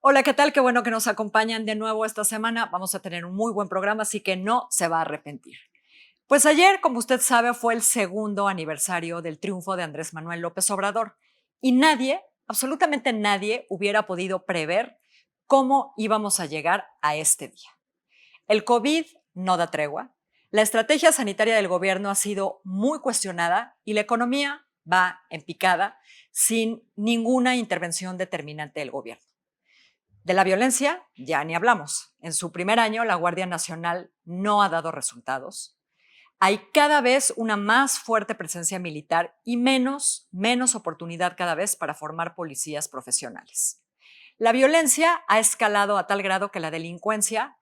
Hola, ¿qué tal? Qué bueno que nos acompañan de nuevo esta semana. Vamos a tener un muy buen programa, así que no se va a arrepentir. Pues ayer, como usted sabe, fue el segundo aniversario del triunfo de Andrés Manuel López Obrador y nadie, absolutamente nadie, hubiera podido prever cómo íbamos a llegar a este día. El COVID no da tregua, la estrategia sanitaria del gobierno ha sido muy cuestionada y la economía va en picada sin ninguna intervención determinante del gobierno. De la violencia ya ni hablamos. En su primer año, la Guardia Nacional no ha dado resultados. Hay cada vez una más fuerte presencia militar y menos oportunidad cada vez para formar policías profesionales. La violencia ha escalado a tal grado que la delincuencia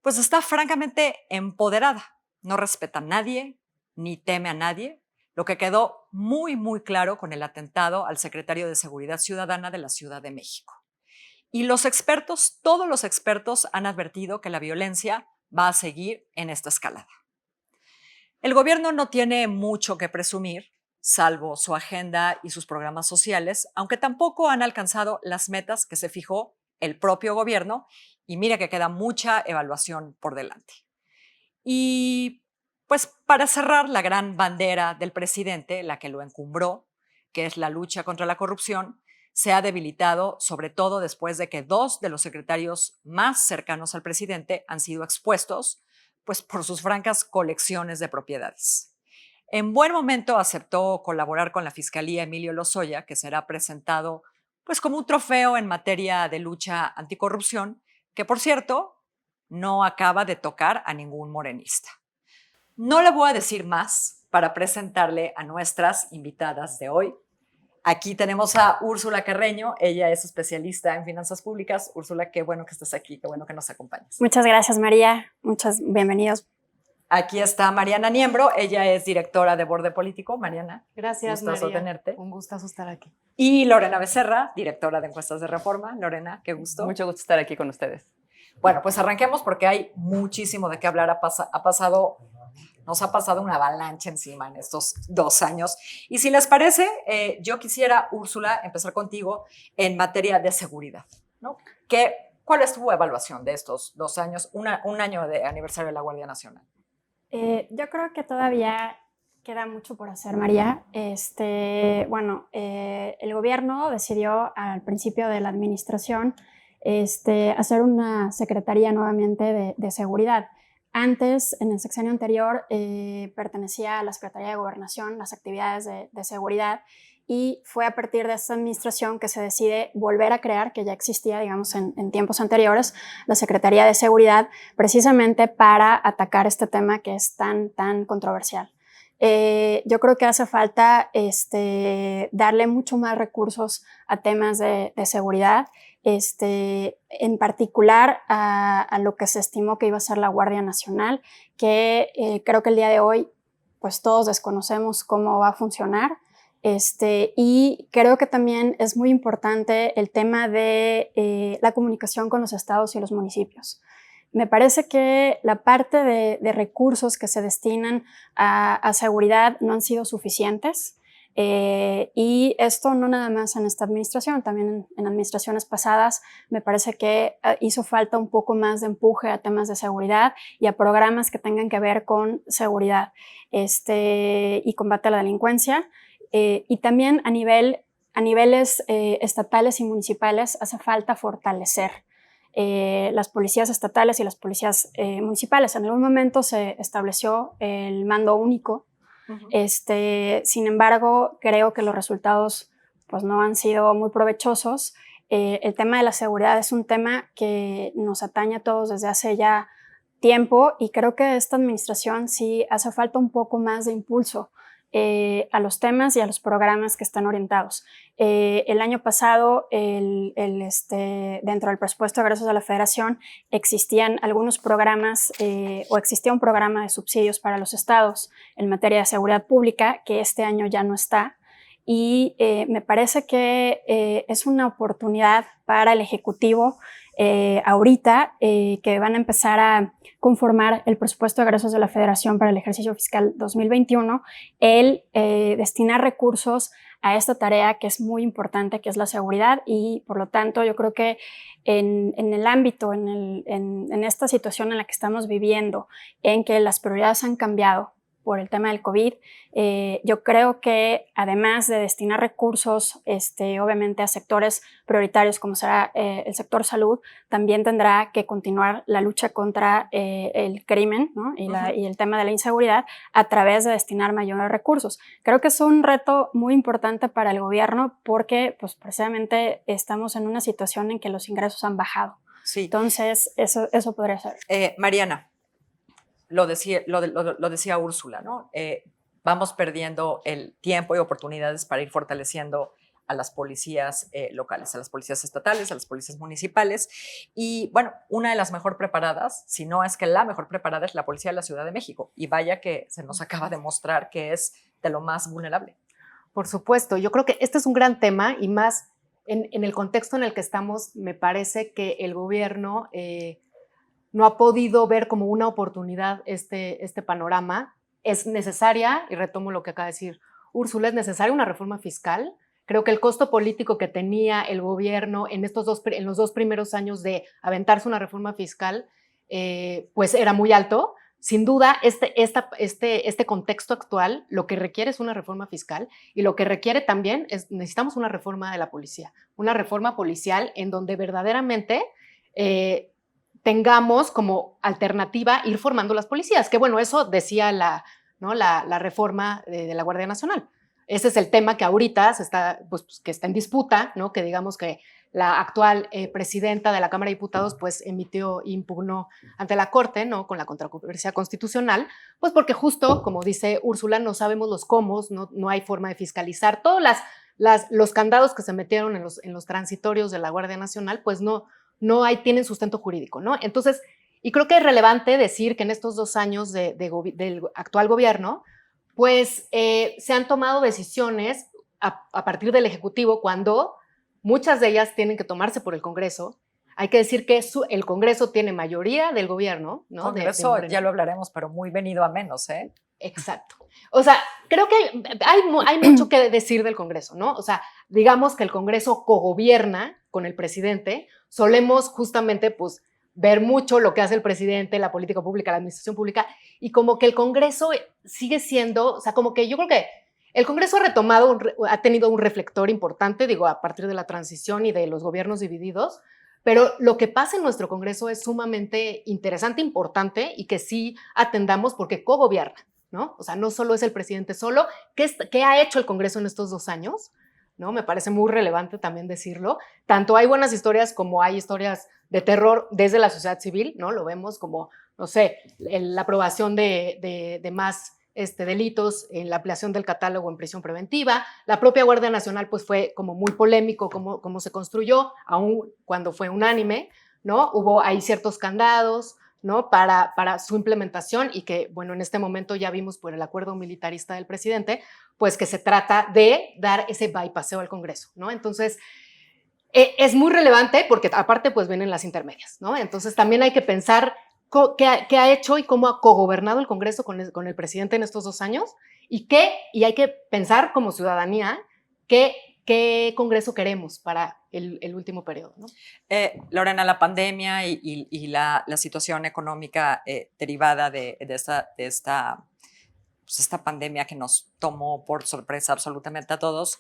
pues está francamente empoderada. No respeta a nadie, ni teme a nadie, lo que quedó muy claro con el atentado al secretario de Seguridad Ciudadana de la Ciudad de México. Y los expertos, todos los expertos han advertido que la violencia va a seguir en esta escalada. El gobierno no tiene mucho que presumir, salvo su agenda y sus programas sociales, aunque tampoco han alcanzado las metas que se fijó el propio gobierno, y mira que queda mucha evaluación por delante. Y pues para cerrar, la gran bandera del presidente, la que lo encumbró, que es la lucha contra la corrupción, se ha debilitado, sobre todo después de que dos de los secretarios más cercanos al presidente han sido expuestos pues, por sus francas colecciones de propiedades. En buen momento aceptó colaborar con la Fiscalía Emilio Lozoya, que será presentado pues, como un trofeo en materia de lucha anticorrupción, que por cierto no acaba de tocar a ningún morenista. No le voy a decir más para presentarle a nuestras invitadas de hoy. Aquí tenemos a Úrsula Carreño, ella es especialista en finanzas públicas. Úrsula, qué bueno que estés aquí, qué bueno que nos acompañes. Muchas gracias, María. Bienvenidos. Aquí está Mariana Niembro, ella es directora de Borde Político. Mariana, gracias, gustazo María. tenerte. Un gustazo estar aquí. Y Lorena Becerra, directora de Encuestas de Reforma. Lorena, qué gusto. Mucho gusto estar aquí con ustedes. Bueno, pues arranquemos porque hay muchísimo de qué hablar. Nos ha pasado una avalancha encima en estos 2 años. Y si les parece, yo quisiera, Úrsula, empezar contigo en materia de seguridad, ¿no? ¿Cuál es tu evaluación de estos 2 años, un año de aniversario de la Guardia Nacional? Yo creo que todavía queda mucho por hacer, María. El gobierno decidió al principio de la administración hacer una secretaría nuevamente de seguridad. Antes, en el sexenio anterior, pertenecía a la Secretaría de Gobernación las actividades de seguridad, y fue a partir de esta administración que se decide volver a crear, que ya existía, digamos, en tiempos anteriores, la Secretaría de Seguridad, precisamente para atacar este tema que es tan controversial. Yo creo que hace falta darle mucho más recursos a temas de seguridad, en particular a lo que se estimó que iba a ser la Guardia Nacional, que creo que el día de hoy pues todos desconocemos cómo va a funcionar. Y creo que también es muy importante el tema de la comunicación con los estados y los municipios. Me parece que la parte de recursos que se destinan a seguridad no han sido suficientes, y esto no nada más en esta administración, también en administraciones pasadas me parece que hizo falta un poco más de empuje a temas de seguridad y a programas que tengan que ver con seguridad y combate a la delincuencia. Y también a niveles estatales y municipales hace falta fortalecer las policías estatales y las policías municipales. En algún momento se estableció el mando único. Sin embargo, creo que los resultados pues, no han sido muy provechosos. El tema de la seguridad es un tema que nos atañe a todos desde hace ya tiempo, y creo que esta administración sí hace falta un poco más de impulso a los temas y a los programas que están orientados. El año pasado, dentro del presupuesto de egresos de la Federación, existían algunos programas o existía un programa de subsidios para los estados en materia de seguridad pública, que este año ya no está. Y me parece que es una oportunidad para el Ejecutivo ahorita que van a empezar a conformar el presupuesto de egresos de la Federación para el ejercicio fiscal 2021, el destinar recursos a esta tarea que es muy importante, que es la seguridad, y por lo tanto yo creo que en el ámbito, en esta situación en la que estamos viviendo, en que las prioridades han cambiado por el tema del COVID, yo creo que además de destinar recursos, obviamente a sectores prioritarios como será el sector salud, también tendrá que continuar la lucha contra el crimen, ¿no? y el tema de la inseguridad a través de destinar mayores recursos. Creo que es un reto muy importante para el gobierno porque pues, precisamente estamos en una situación en que los ingresos han bajado. Sí. Entonces, eso podría ser. Mariana, lo decía Úrsula, ¿no? Vamos perdiendo el tiempo y oportunidades para ir fortaleciendo a las policías locales, a las policías estatales, a las policías municipales. Y bueno, una de las mejor preparadas, si no es que la mejor preparada, es la Policía de la Ciudad de México. Y vaya que se nos acaba de mostrar que es de lo más vulnerable. Por supuesto, yo creo que este es un gran tema y más en el contexto en el que estamos, me parece que el gobierno no ha podido ver como una oportunidad este panorama. Es necesaria, y retomo lo que acaba de decir Úrsula, es necesaria una reforma fiscal. Creo que el costo político que tenía el gobierno en los dos primeros años de aventarse una reforma fiscal, pues era muy alto. Sin duda, este contexto actual lo que requiere es una reforma fiscal y lo que requiere también necesitamos una reforma de la policía, una reforma policial en donde verdaderamente tengamos como alternativa ir formando las policías, que bueno, eso decía la reforma de la Guardia Nacional. Ese es el tema que ahorita que está en disputa, ¿no? Que digamos que la actual presidenta de la Cámara de Diputados pues impugnó ante la Corte, ¿no? Con la controversia constitucional, pues porque justo, como dice Úrsula, no sabemos los cómo, no hay forma de fiscalizar. Todos los candados que se metieron en los transitorios de la Guardia Nacional, pues tienen sustento jurídico, ¿no? Entonces, y creo que es relevante decir que en estos 2 años del actual gobierno, pues se han tomado decisiones a partir del Ejecutivo cuando muchas de ellas tienen que tomarse por el Congreso. Hay que decir que el Congreso tiene mayoría del gobierno, ¿no? Congreso, ya lo hablaremos, pero muy venido a menos, ¿eh? Exacto. O sea, creo que hay mucho que decir del Congreso, ¿no? O sea, digamos que el Congreso cogobierna con el presidente. Solemos justamente, pues, ver mucho lo que hace el presidente, la política pública, la administración pública, y como que el Congreso sigue siendo, o sea, como que yo creo que el Congreso ha tenido un reflector importante, digo, a partir de la transición y de los gobiernos divididos, pero lo que pasa en nuestro Congreso es sumamente interesante, importante, y que sí atendamos porque cogobierna, ¿no? O sea, no solo es el presidente solo. ¿Qué ha hecho el Congreso en estos 2 años? ¿No? Me parece muy relevante también decirlo. Tanto hay buenas historias como hay historias de terror desde la sociedad civil, ¿no? Lo vemos como, no sé, la aprobación de más delitos, en la ampliación del catálogo en prisión preventiva. La propia Guardia Nacional pues fue como muy polémico cómo se construyó, aun cuando fue unánime, ¿no? Hay ciertos candados, ¿no? Para su implementación y que, bueno, en este momento ya vimos por el acuerdo militarista del presidente, pues que se trata de dar ese bypasseo al Congreso, ¿no? Entonces, es muy relevante porque aparte pues vienen las intermedias, ¿no? Entonces también hay que pensar qué ha hecho y cómo ha cogobernado el Congreso con el presidente en estos 2 años y hay que pensar como ciudadanía qué Congreso queremos para el último periodo, ¿no? Lorena, la pandemia y la situación económica derivada de esta pandemia que nos tomó por sorpresa absolutamente a todos,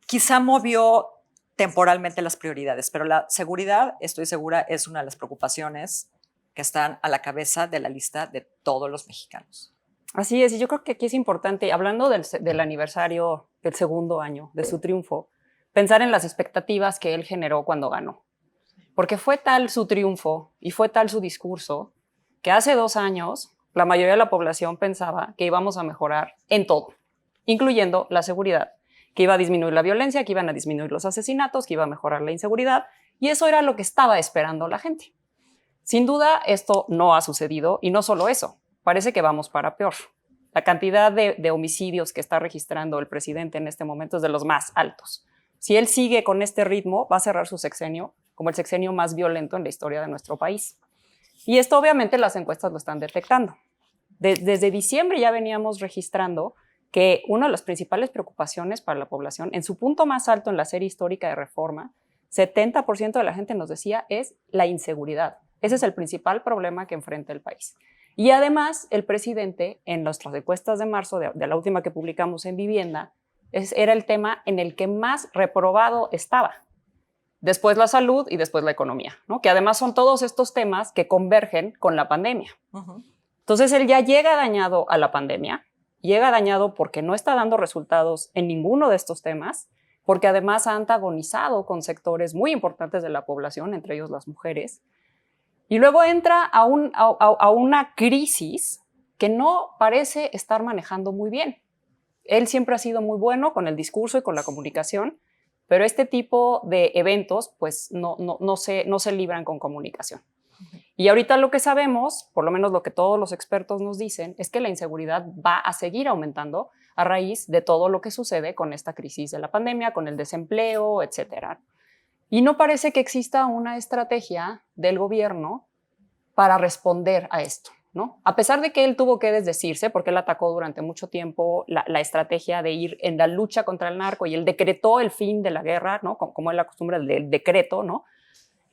quizá movió temporalmente las prioridades, pero la seguridad, estoy segura, es una de las preocupaciones que están a la cabeza de la lista de todos los mexicanos. Así es, y yo creo que aquí es importante, hablando del aniversario del 2º año de su triunfo, pensar en las expectativas que él generó cuando ganó. Porque fue tal su triunfo y fue tal su discurso que hace 2 años la mayoría de la población pensaba que íbamos a mejorar en todo, incluyendo la seguridad, que iba a disminuir la violencia, que iban a disminuir los asesinatos, que iba a mejorar la inseguridad, y eso era lo que estaba esperando la gente. Sin duda, esto no ha sucedido, y no solo eso, parece que vamos para peor. La cantidad de homicidios que está registrando el presidente en este momento es de los más altos. Si él sigue con este ritmo, va a cerrar su sexenio como el sexenio más violento en la historia de nuestro país. Y esto obviamente las encuestas lo están detectando. Desde diciembre ya veníamos registrando que una de las principales preocupaciones para la población, en su punto más alto en la serie histórica de reforma, 70% de la gente nos decía es la inseguridad. Ese es el principal problema que enfrenta el país. Y además, el presidente, en nuestras encuestas de marzo, de la última que publicamos en Vivienda, era el tema en el que más reprobado estaba. Después la salud y después la economía, ¿no? Que además son todos estos temas que convergen con la pandemia. Entonces, él ya llega dañado a la pandemia, llega dañado porque no está dando resultados en ninguno de estos temas, porque además ha antagonizado con sectores muy importantes de la población, entre ellos las mujeres, y luego entra a una crisis que no parece estar manejando muy bien. Él siempre ha sido muy bueno con el discurso y con la comunicación, pero este tipo de eventos pues no se libran con comunicación. Y ahorita lo que sabemos, por lo menos lo que todos los expertos nos dicen, es que la inseguridad va a seguir aumentando a raíz de todo lo que sucede con esta crisis de la pandemia, con el desempleo, etcétera. Y no parece que exista una estrategia del gobierno para responder a esto, ¿no? A pesar de que él tuvo que desdecirse, porque él atacó durante mucho tiempo la estrategia de ir en la lucha contra el narco y él decretó el fin de la guerra, ¿no? Como es la costumbre del decreto, ¿no?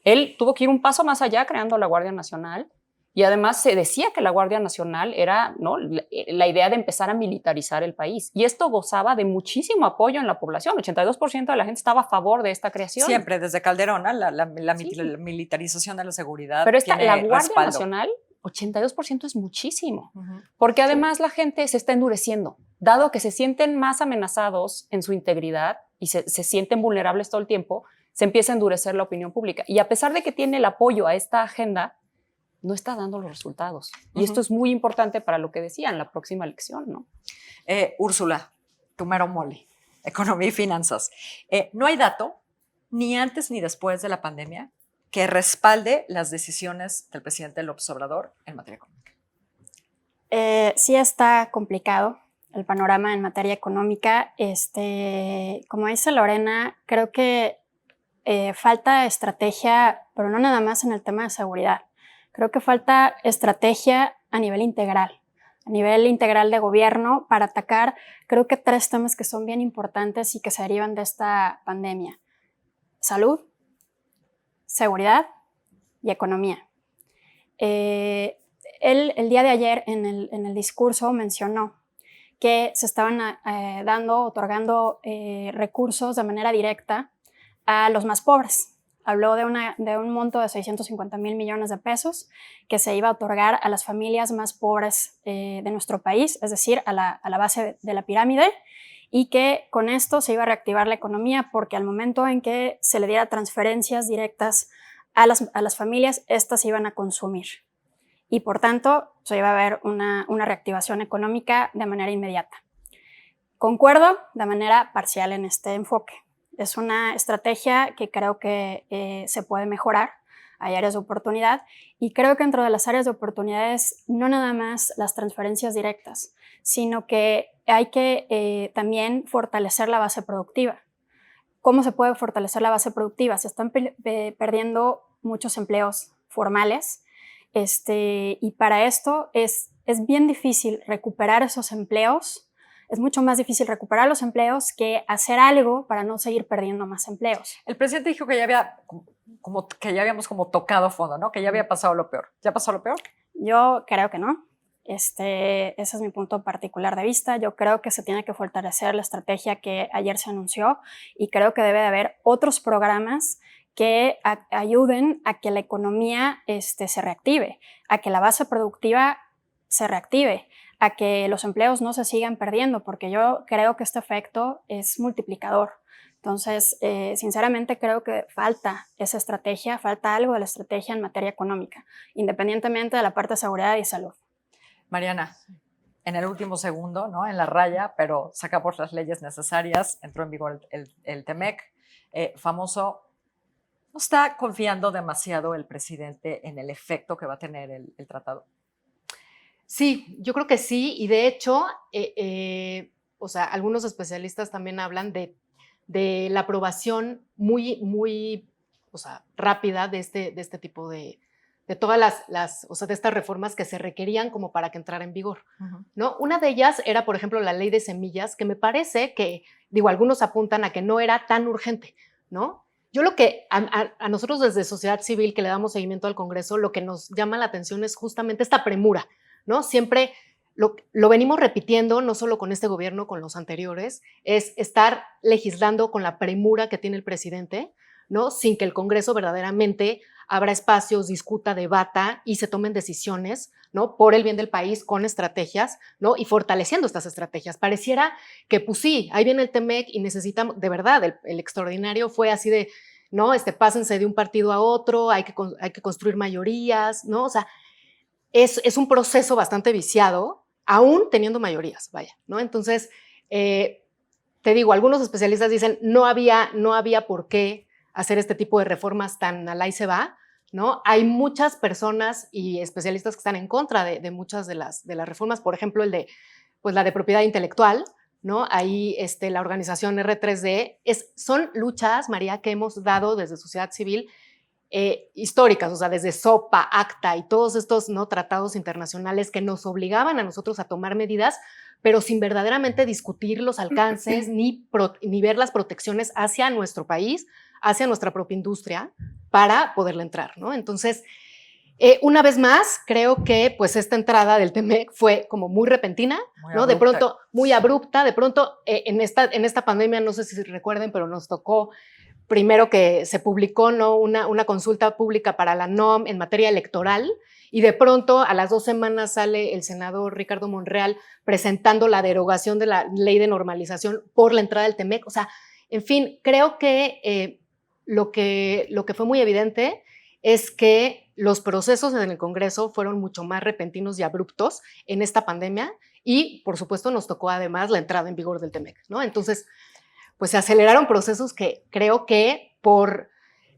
Él tuvo que ir un paso más allá creando la Guardia Nacional y además se decía que la Guardia Nacional era, ¿no?, la idea de empezar a militarizar el país. Y esto gozaba de muchísimo apoyo en la población. 82% de la gente estaba a favor de esta creación. Siempre, desde Calderón, ¿no? la Sí. militarización de la seguridad. Pero tiene la Guardia respaldo. Nacional, 82% es muchísimo. Porque además la gente se está endureciendo. Dado que se sienten más amenazados en su integridad y se sienten vulnerables todo el tiempo, se empieza a endurecer la opinión pública. Y a pesar de que tiene el apoyo a esta agenda, no está dando los resultados. Y esto es muy importante para lo que decían, la próxima elección, ¿no? Úrsula, tu mero mole, economía y finanzas. No hay dato, ni antes ni después de la pandemia, que respalde las decisiones del presidente López Obrador en materia económica. Sí está complicado el panorama en materia económica. Como dice Lorena, creo que falta estrategia, pero no nada más en el tema de seguridad. Creo que falta estrategia a nivel integral de gobierno para atacar, creo que 3 temas que son bien importantes y que se derivan de esta pandemia: salud, seguridad y economía. Él el día de ayer en el discurso mencionó que se estaban otorgando recursos de manera directa a los más pobres. Habló de un monto de 650,000 millones de pesos que se iba a otorgar a las familias más pobres de nuestro país, es decir, a la base de la pirámide, y que con esto se iba a reactivar la economía, porque al momento en que se le diera transferencias directas a las familias, estas se iban a consumir. Y por tanto, se iba a haber una reactivación económica de manera inmediata. Concuerdo de manera parcial en este enfoque. Es una estrategia que creo que se puede mejorar. Hay áreas de oportunidad y creo que dentro de las áreas de oportunidades no nada más las transferencias directas, sino que hay que también fortalecer la base productiva. ¿Cómo se puede fortalecer la base productiva? Se están perdiendo muchos empleos formales y para esto es bien difícil recuperar esos empleos. Es mucho más difícil recuperar los empleos que hacer algo para no seguir perdiendo más empleos. El presidente dijo que ya habíamos tocado fondo, ¿no? Que ya había pasado lo peor. ¿Ya pasó lo peor? Yo creo que no. Ese es mi punto particular de vista. Yo creo que se tiene que fortalecer la estrategia que ayer se anunció y creo que debe de haber otros programas que ayuden a que la economía se reactive, a que la base productiva se reactive, a que los empleos no se sigan perdiendo, porque yo creo que este efecto es multiplicador. Entonces, sinceramente creo que falta esa estrategia, falta algo de la estrategia en materia económica, independientemente de la parte de seguridad y salud. Mariana, en el último segundo, ¿no? En la raya, pero sacamos las leyes necesarias, entró en vigor el TEMEC, famoso. ¿No está confiando demasiado el presidente en el efecto que va a tener el tratado? Sí, yo creo que sí, y de hecho, algunos especialistas también hablan de la aprobación muy rápida de este tipo de de todas o sea, de estas reformas que se requerían como para que entrara en vigor, ¿no? Una de ellas era, por ejemplo, la ley de semillas, que me parece que, digo, algunos apuntan a que no era tan urgente, ¿no? Yo lo que a nosotros desde sociedad civil que le damos seguimiento al Congreso, lo que nos llama la atención es justamente esta premura, ¿no? Siempre lo venimos repitiendo, no solo con este gobierno, con los anteriores, es estar legislando con la premura que tiene el presidente, ¿no? Sin que el Congreso verdaderamente abra espacios, discuta, debata y se tomen decisiones, ¿no? Por el bien del país, con estrategias, ¿no? Y fortaleciendo estas estrategias. Pareciera que, pues sí, ahí viene el TEMEC y necesitamos, de verdad, el extraordinario fue así de, ¿no? Pásense de un partido a otro, hay que construir mayorías, ¿no? O sea, es un proceso bastante viciado, aún teniendo mayorías, vaya, ¿no? Entonces, te digo, algunos especialistas dicen no había por qué hacer este tipo de reformas tan al ahí se va, ¿no? Hay muchas personas y especialistas que están en contra de muchas de las reformas, por ejemplo, pues la de propiedad intelectual, ¿no? Ahí la organización R3D, son luchas, María, que hemos dado desde sociedad civil históricas, o sea, desde SOPA, ACTA y todos estos, ¿no?, tratados internacionales que nos obligaban a nosotros a tomar medidas, pero sin verdaderamente discutir los alcances ni ver las protecciones hacia nuestro país, hacia nuestra propia industria, para poderle entrar, ¿no? Entonces, una vez más, creo que pues esta entrada del TEMEC fue como muy repentina, ¿no? De pronto, muy abrupta, de pronto en esta pandemia, no sé si recuerden, pero nos tocó primero que se publicó, ¿no?, una consulta pública para la NOM en materia electoral y de pronto a las 2 semanas sale el senador Ricardo Monreal presentando la derogación de la ley de normalización por la entrada del TEMEC. O sea, en fin, creo que lo que fue muy evidente es que los procesos en el Congreso fueron mucho más repentinos y abruptos en esta pandemia y, por supuesto, nos tocó además la entrada en vigor del TEMEC, ¿no? Entonces, pues se aceleraron procesos que creo que por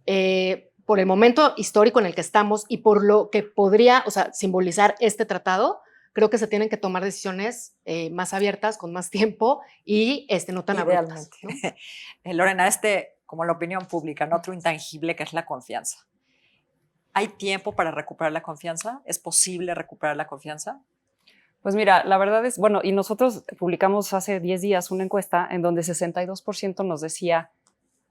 el momento histórico en el que estamos y por lo que podría, o sea, simbolizar este tratado, creo que se tienen que tomar decisiones más abiertas, con más tiempo y no tan abruptas, ¿no? Lorena, como la opinión pública, ¿no?, otro intangible que es la confianza. ¿Hay tiempo para recuperar la confianza? ¿Es posible recuperar la confianza? Pues mira, la verdad es, bueno, y nosotros publicamos hace 10 días una encuesta en donde 62% nos decía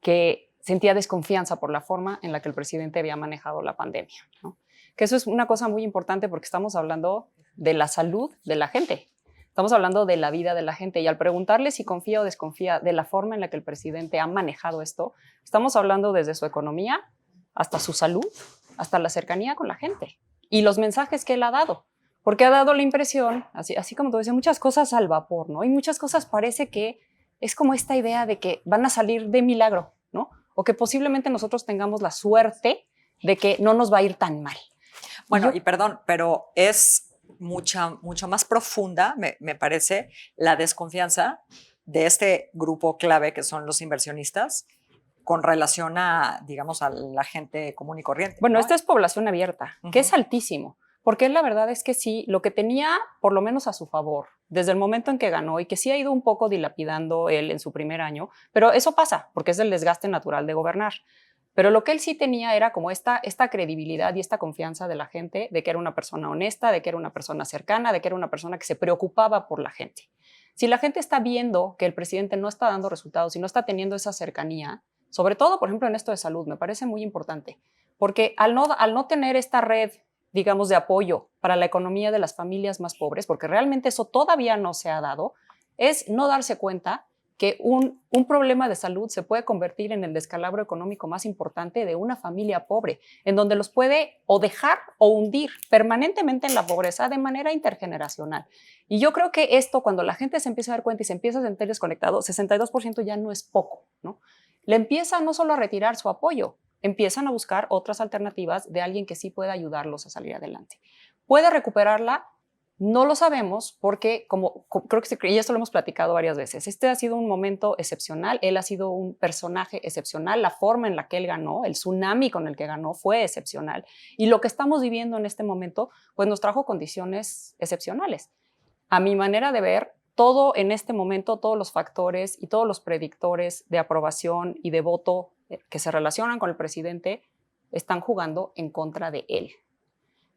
que sentía desconfianza por la forma en la que el presidente había manejado la pandemia, ¿no? Que eso es una cosa muy importante porque estamos hablando de la salud de la gente, estamos hablando de la vida de la gente y al preguntarle si confía o desconfía de la forma en la que el presidente ha manejado esto, estamos hablando desde su economía hasta su salud, hasta la cercanía con la gente y los mensajes que él ha dado. Porque ha dado la impresión, así como tú decías, muchas cosas al vapor, ¿no? Y muchas cosas parece que es como esta idea de que van a salir de milagro, ¿no? O que posiblemente nosotros tengamos la suerte de que no nos va a ir tan mal. Bueno, y perdón, pero es mucho más profunda, me parece, la desconfianza de este grupo clave que son los inversionistas con relación a, digamos, a la gente común y corriente. Bueno, ¿no? Esta es población abierta, que es altísimo. Porque la verdad es que sí, lo que tenía por lo menos a su favor desde el momento en que ganó y que sí ha ido un poco dilapidando él en su primer año, pero eso pasa porque es el desgaste natural de gobernar. Pero lo que él sí tenía era como esta credibilidad y esta confianza de la gente de que era una persona honesta, de que era una persona cercana, de que era una persona que se preocupaba por la gente. Si la gente está viendo que el presidente no está dando resultados y no está teniendo esa cercanía, sobre todo, por ejemplo, en esto de salud, me parece muy importante, porque al no tener esta red, digamos, de apoyo para la economía de las familias más pobres, porque realmente eso todavía no se ha dado, es no darse cuenta que un problema de salud se puede convertir en el descalabro económico más importante de una familia pobre, en donde los puede o dejar o hundir permanentemente en la pobreza de manera intergeneracional. Y yo creo que esto, cuando la gente se empieza a dar cuenta y se empieza a sentir desconectado, 62% ya no es poco, ¿no? Le empieza no solo a retirar su apoyo, empiezan a buscar otras alternativas de alguien que sí pueda ayudarlos a salir adelante. ¿Puede recuperarla? No lo sabemos porque, creo que y esto lo hemos platicado varias veces, este ha sido un momento excepcional, él ha sido un personaje excepcional, la forma en la que él ganó, el tsunami con el que ganó fue excepcional y lo que estamos viviendo en este momento pues nos trajo condiciones excepcionales. A mi manera de ver, todo en este momento, todos los factores y todos los predictores de aprobación y de voto que se relacionan con el presidente están jugando en contra de él.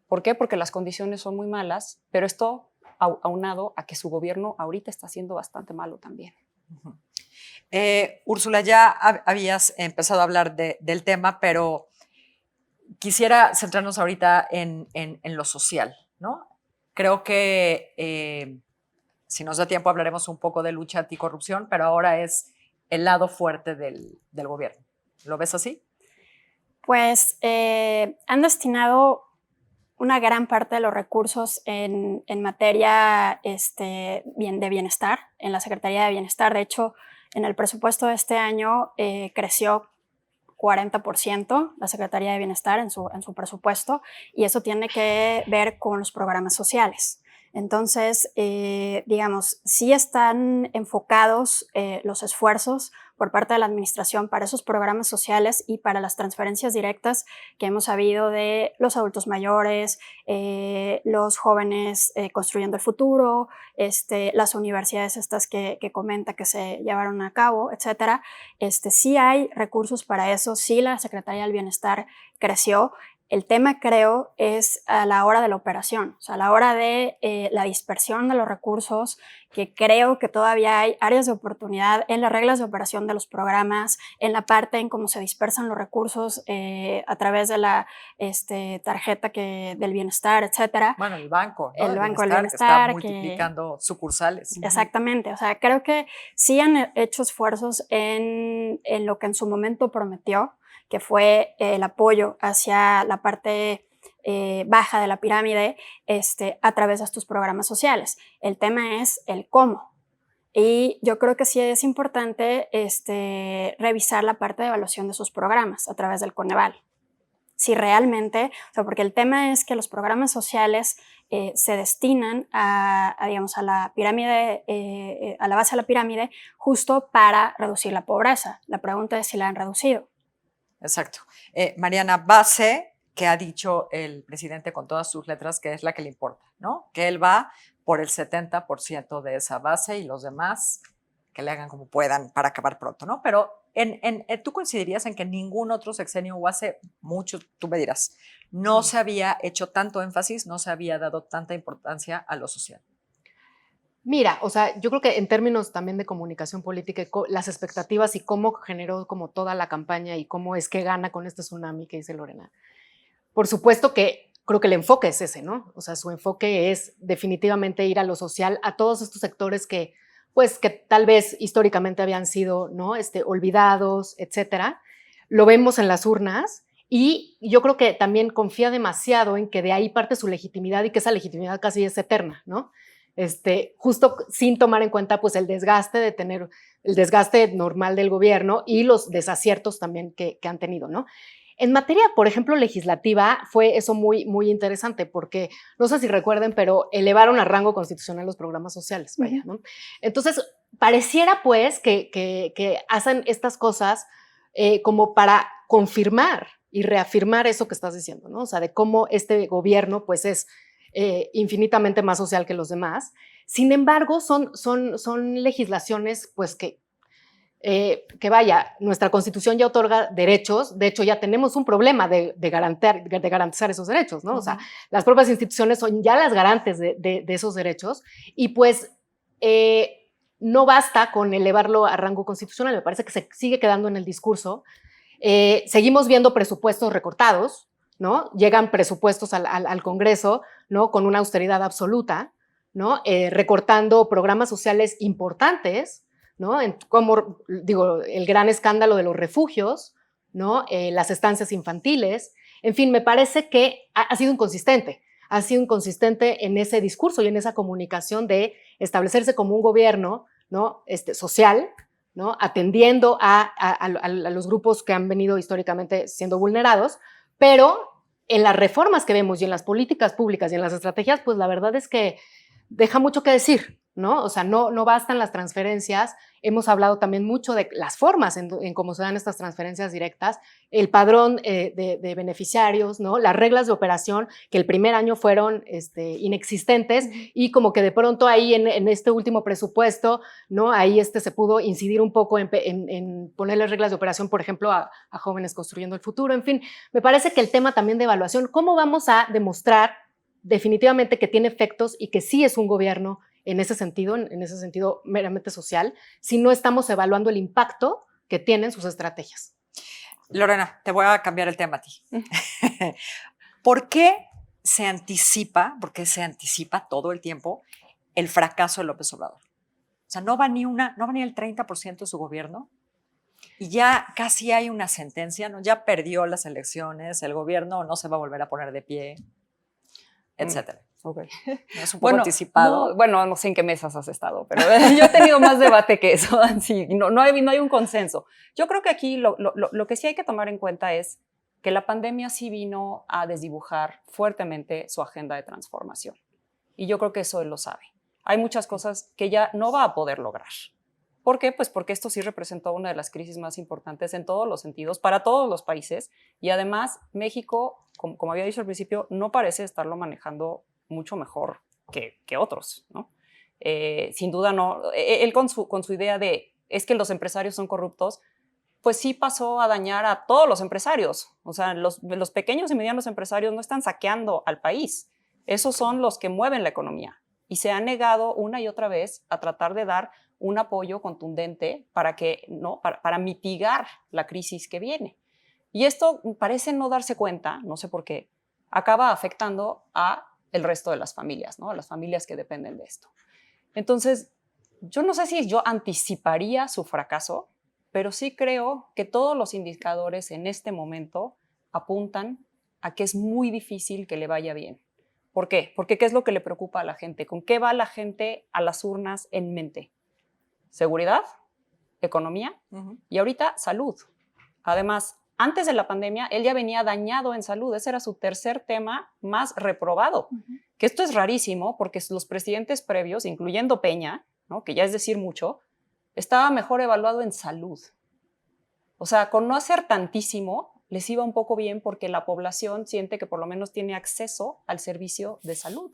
¿Por qué? Porque las condiciones son muy malas, pero esto aunado a que su gobierno ahorita está siendo bastante malo también. Ujú. Úrsula, ya habías empezado a hablar del tema, pero quisiera centrarnos ahorita en lo social, ¿no? Creo que si nos da tiempo hablaremos un poco de lucha anticorrupción, pero ahora es el lado fuerte del gobierno. ¿Lo ves así? Pues han destinado una gran parte de los recursos en materia de bienestar, en la Secretaría de Bienestar. De hecho, en el presupuesto de este año creció 40% la Secretaría de Bienestar en su presupuesto, y eso tiene que ver con los programas sociales. Entonces, digamos, sí están enfocados los esfuerzos por parte de la administración para esos programas sociales y para las transferencias directas que hemos sabido de los adultos mayores, los jóvenes construyendo el futuro, las universidades estas que comenta que se llevaron a cabo, etcétera. Sí hay recursos para eso, sí la Secretaría del Bienestar creció. El tema, creo, es a la hora de la operación, o sea, a la hora de la dispersión de los recursos, que creo que todavía hay áreas de oportunidad en las reglas de operación de los programas, en la parte en cómo se dispersan los recursos a través de la tarjeta del bienestar, etcétera. Bueno, el banco, ¿no? El Banco del que está Bienestar, multiplicando sucursales. Exactamente, o sea, creo que sí han hecho esfuerzos en lo que en su momento prometió, que fue el apoyo hacia la parte baja de la pirámide a través de estos programas sociales. El tema es el cómo. Y yo creo que sí es importante revisar la parte de evaluación de esos programas a través del Coneval. Si realmente, o sea, porque el tema es que los programas sociales se destinan digamos, a la pirámide, a la base de la pirámide, justo para reducir la pobreza. La pregunta es si la han reducido. Exacto. Mariana, base que ha dicho el presidente con todas sus letras que es la que le importa, ¿no? Que él va por el 70% de esa base y los demás que le hagan como puedan para acabar pronto, ¿no? Pero ¿tú coincidirías en que ningún otro sexenio o hace mucho, tú me dirás, no se había hecho tanto énfasis, no se había dado tanta importancia a lo social? Mira, o sea, yo creo que en términos también de comunicación política, las expectativas y cómo generó como toda la campaña y cómo es que gana con este tsunami que dice Lorena. Por supuesto que creo que el enfoque es ese, ¿no? O sea, su enfoque es definitivamente ir a lo social, a todos estos sectores que, pues, que tal vez históricamente habían sido, ¿no? Olvidados, etcétera. Lo vemos en las urnas y yo creo que también confía demasiado en que de ahí parte su legitimidad y que esa legitimidad casi es eterna, ¿no? Justo sin tomar en cuenta pues el desgaste normal del gobierno y los desaciertos también que han tenido, ¿no? En materia, por ejemplo, legislativa, fue eso muy, muy interesante porque, no sé si recuerden, pero elevaron a rango constitucional los programas sociales, vaya, ¿no? Entonces, pareciera pues que hacen estas cosas como para confirmar y reafirmar eso que estás diciendo, ¿no? O sea, de cómo este gobierno pues es infinitamente más social que los demás. Sin embargo, son legislaciones pues que vaya, nuestra Constitución ya otorga derechos, de hecho ya tenemos un problema de garantizar esos derechos, ¿no? O sea, las propias instituciones son ya las garantes de esos derechos y pues no basta con elevarlo a rango constitucional, me parece que se sigue quedando en el discurso. Seguimos viendo presupuestos recortados, ¿no? Llegan presupuestos al Congreso, ¿no? Con una austeridad absoluta, ¿no? Recortando programas sociales importantes, ¿no? Como, digo, el gran escándalo de los refugios, ¿no? Las estancias infantiles. En fin, me parece que ha sido inconsistente en ese discurso y en esa comunicación de establecerse como un gobierno, ¿no? Social, ¿no? Atendiendo a los grupos que han venido históricamente siendo vulnerados, pero en las reformas que vemos y en las políticas públicas y en las estrategias, pues la verdad es que deja mucho que decir, ¿no? O sea, no bastan las transferencias. Hemos hablado también mucho de las formas en cómo se dan estas transferencias directas, el padrón de beneficiarios, ¿no? Las reglas de operación que el primer año fueron inexistentes y como que de pronto ahí en este último presupuesto, ¿no? Ahí se pudo incidir un poco en ponerle reglas de operación, por ejemplo, a jóvenes construyendo el futuro. En fin, me parece que el tema también de evaluación, ¿cómo vamos a demostrar definitivamente que tiene efectos y que sí es un gobierno en ese sentido meramente social, si no estamos evaluando el impacto que tienen sus estrategias? Lorena, te voy a cambiar el tema a ti. ¿Por qué se anticipa todo el tiempo el fracaso de López Obrador? O sea, no va ni el 30% de su gobierno y ya casi hay una sentencia, ¿no? Ya perdió las elecciones, el gobierno no se va a volver a poner de pie, etcétera. Okay. ¿No es un poco anticipado? No sé en qué mesas has estado, pero yo he tenido más debate que eso. Sí, no hay un consenso. Yo creo que aquí lo que sí hay que tomar en cuenta es que la pandemia sí vino a desdibujar fuertemente su agenda de transformación. Y yo creo que eso él lo sabe. Hay muchas cosas que ya no va a poder lograr. ¿Por qué? Pues porque esto sí representó una de las crisis más importantes en todos los sentidos, para todos los países. Y además, México, como había dicho al principio, no parece estarlo manejando mucho mejor que otros, ¿no? Sin duda no. Él con su idea de es que los empresarios son corruptos, pues sí pasó a dañar a todos los empresarios. O sea, los pequeños y medianos empresarios no están saqueando al país. Esos son los que mueven la economía. Y se ha negado una y otra vez a tratar de dar un apoyo contundente para mitigar la crisis que viene. Y esto parece no darse cuenta, no sé por qué, acaba afectando a el resto de las familias, ¿no? A las familias que dependen de esto. Entonces, yo no sé si yo anticiparía su fracaso, pero sí creo que todos los indicadores en este momento apuntan a que es muy difícil que le vaya bien. ¿Por qué? Porque ¿qué es lo que le preocupa a la gente? ¿Con qué va la gente a las urnas en mente? Seguridad, economía y ahorita salud. Además, antes de la pandemia, él ya venía dañado en salud. Ese era su tercer tema más reprobado. Que esto es rarísimo porque los presidentes previos, incluyendo Peña, ¿no? Que ya es decir mucho, estaba mejor evaluado en salud. O sea, con no hacer tantísimo, les iba un poco bien porque la población siente que por lo menos tiene acceso al servicio de salud.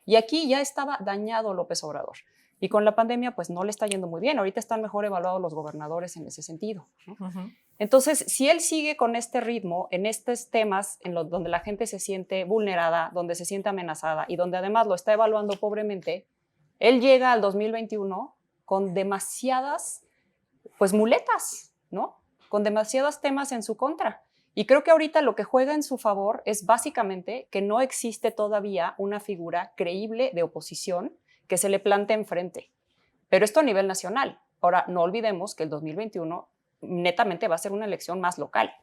Y aquí ya estaba dañado López Obrador. Y con la pandemia, pues no le está yendo muy bien. Ahorita están mejor evaluados los gobernadores en ese sentido, ¿no? Entonces, si él sigue con este ritmo, en estos temas donde la gente se siente vulnerada, donde se siente amenazada y donde además lo está evaluando pobremente, él llega al 2021 con demasiadas, pues, muletas, ¿no? Con demasiados temas en su contra. Y creo que ahorita lo que juega en su favor es básicamente que no existe todavía una figura creíble de oposición que se le plante enfrente. Pero esto a nivel nacional. Ahora, no olvidemos que el 2021 netamente va a ser una elección más local.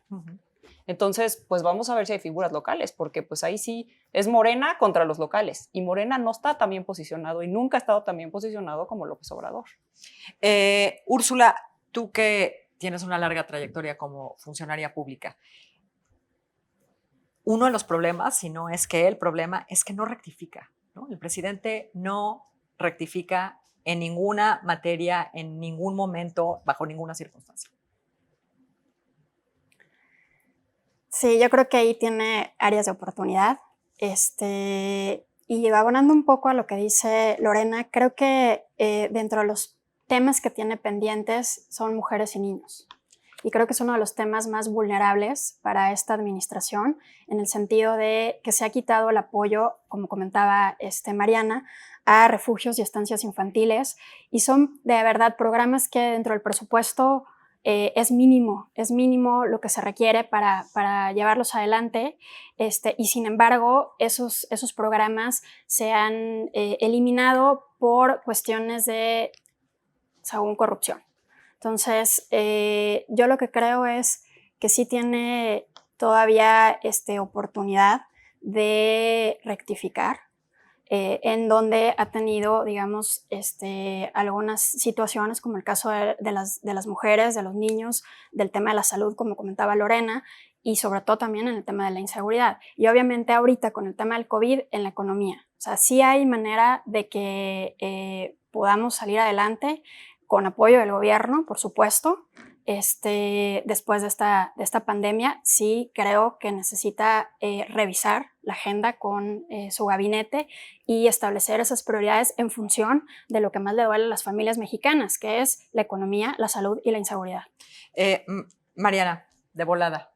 Entonces, pues vamos a ver si hay figuras locales, porque pues ahí sí es Morena contra los locales. Y Morena no está tan bien posicionado y nunca ha estado tan bien posicionado como López Obrador. Úrsula, tú que tienes una larga trayectoria como funcionaria pública, uno de los problemas, si no es que el problema, es que no rectifica, ¿no? El presidente no rectifica en ninguna materia, en ningún momento, bajo ninguna circunstancia. Sí, yo creo que ahí tiene áreas de oportunidad. Y abonando un poco a lo que dice Lorena, creo que dentro de los temas que tiene pendientes son mujeres y niños. Y creo que es uno de los temas más vulnerables para esta administración, en el sentido de que se ha quitado el apoyo, como comentaba Mariana, a refugios y estancias infantiles. Y son de verdad programas que dentro del presupuesto es mínimo lo que se requiere para llevarlos adelante, y sin embargo esos programas se han eliminado por cuestiones de, según corrupción. Entonces, yo lo que creo es que sí tiene todavía oportunidad de rectificar, en donde ha tenido, digamos, algunas situaciones, como el caso de las mujeres, de los niños, del tema de la salud, como comentaba Lorena, y sobre todo también en el tema de la inseguridad. Y obviamente ahorita con el tema del COVID en la economía. O sea, sí hay manera de que podamos salir adelante con apoyo del gobierno, por supuesto. Después de esta pandemia, sí creo que necesita revisar la agenda con su gabinete y establecer esas prioridades en función de lo que más le duele a las familias mexicanas, que es la economía, la salud y la inseguridad. Mariana, de volada,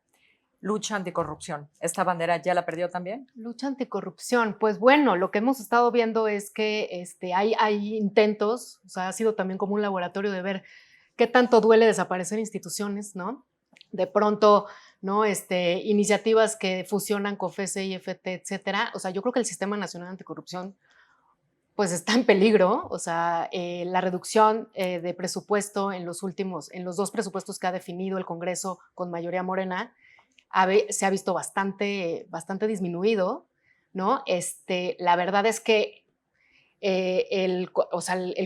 lucha anticorrupción. ¿Esta bandera ya la perdió también? Lucha anticorrupción. Pues bueno, lo que hemos estado viendo es que hay intentos, o sea, ha sido también como un laboratorio de ver qué tanto duele desaparecer instituciones, ¿no? De pronto, ¿no? Iniciativas que fusionan COFESE, IFT, etcétera. O sea, yo creo que el Sistema Nacional Anticorrupción pues está en peligro. O sea, la reducción de presupuesto en los dos presupuestos que ha definido el Congreso con mayoría morena, se ha visto bastante disminuido, ¿no? La verdad es que el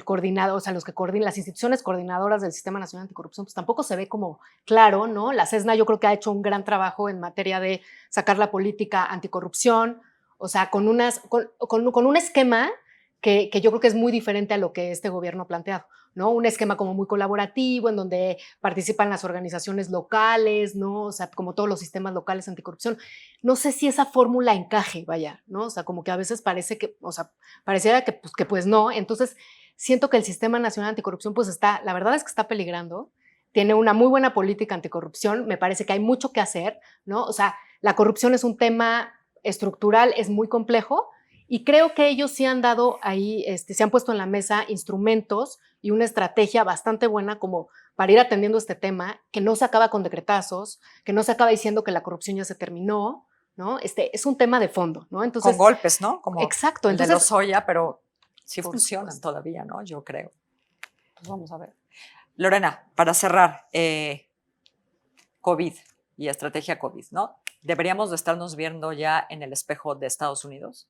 coordinador, o sea, los que coordinan, las instituciones coordinadoras del Sistema Nacional Anticorrupción, pues tampoco se ve como claro, ¿no? La CESNA yo creo que ha hecho un gran trabajo en materia de sacar la política anticorrupción, o sea, con un esquema que yo creo que es muy diferente a lo que este gobierno ha planteado, ¿no? Un esquema como muy colaborativo, en donde participan las organizaciones locales, ¿no? O sea, como todos los sistemas locales anticorrupción. No sé si esa fórmula encaje, vaya, ¿no? O sea, como que a veces parece que, o sea, pareciera que pues no. Entonces, siento que el Sistema Nacional Anticorrupción, pues la verdad es que está peligrando. Tiene una muy buena política anticorrupción. Me parece que hay mucho que hacer, ¿no? O sea, la corrupción es un tema estructural, es muy complejo, y creo que ellos sí han dado ahí, se han puesto en la mesa instrumentos y una estrategia bastante buena como para ir atendiendo este tema, que no se acaba con decretazos, que no se acaba diciendo que la corrupción ya se terminó, ¿no? Es un tema de fondo, ¿no? Entonces, con golpes, ¿no? Como exacto. el de Lozoya, pero sí por funcionan supuesto. todavía, ¿no? Yo creo. Pues vamos a ver. Lorena, para cerrar, COVID y estrategia COVID, ¿no? ¿Deberíamos de estarnos viendo ya en el espejo de Estados Unidos?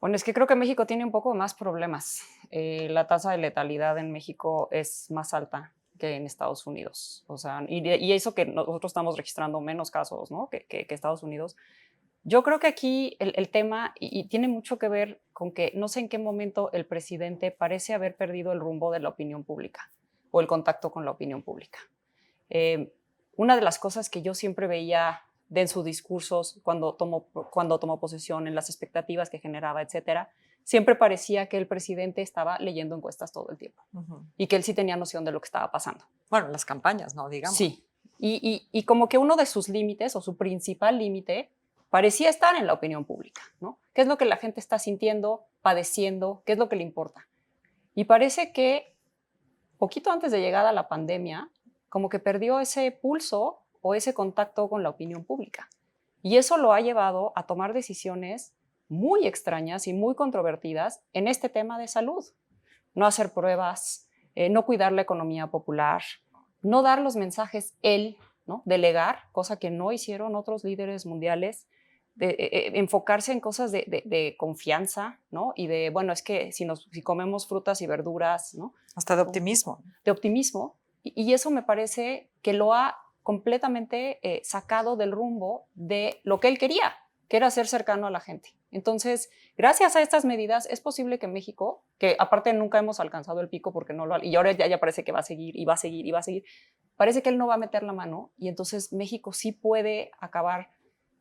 Bueno, es que creo que México tiene un poco más problemas. La tasa de letalidad en México es más alta que en Estados Unidos. O sea, y eso que nosotros estamos registrando menos casos, ¿no? que Estados Unidos. Yo creo que aquí el tema, y tiene mucho que ver con que no sé en qué momento el presidente parece haber perdido el rumbo de la opinión pública o el contacto con la opinión pública. Una de las cosas que yo siempre veía en sus discursos cuando tomó posesión, en las expectativas que generaba, etcétera, siempre parecía que el presidente estaba leyendo encuestas todo el tiempo y que él sí tenía noción de lo que estaba pasando. Bueno, las campañas, ¿no? Digamos. Sí, y como que uno de sus límites o su principal límite parecía estar en la opinión pública, ¿no? ¿Qué es lo que la gente está sintiendo, padeciendo? ¿Qué es lo que le importa? Y parece que poquito antes de llegar a la pandemia, como que perdió ese pulso o ese contacto con la opinión pública. Y eso lo ha llevado a tomar decisiones muy extrañas y muy controvertidas en este tema de salud. No hacer pruebas, no cuidar la economía popular, no dar los mensajes él, ¿no? Delegar, cosa que no hicieron otros líderes mundiales, enfocarse en cosas de confianza, ¿no? Y de, bueno, es que si comemos frutas y verduras, ¿no? Hasta de optimismo. De optimismo. Y eso me parece que lo ha completamente sacado del rumbo de lo que él quería, que era ser cercano a la gente. Entonces, gracias a estas medidas, es posible que México, que aparte nunca hemos alcanzado el pico porque no lo y ahora ya parece que va a seguir y va a seguir y va a seguir, parece que él no va a meter la mano y entonces México sí puede acabar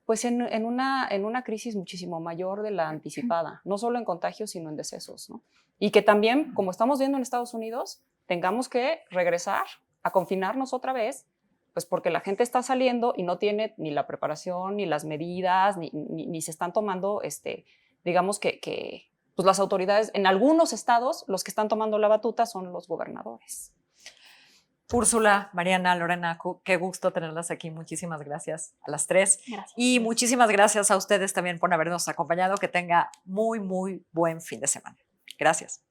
pues en una crisis muchísimo mayor de la anticipada, no solo en contagios, sino en decesos, ¿no? Y que también, como estamos viendo en Estados Unidos, tengamos que regresar a confinarnos otra vez, pues porque la gente está saliendo y no tiene ni la preparación, ni las medidas, ni se están tomando, digamos que pues las autoridades, en algunos estados, los que están tomando la batuta son los gobernadores. Úrsula, Mariana, Lorena, qué gusto tenerlas aquí. Muchísimas gracias a las tres. Gracias. Y muchísimas gracias a ustedes también por habernos acompañado. Que tenga muy, muy buen fin de semana. Gracias.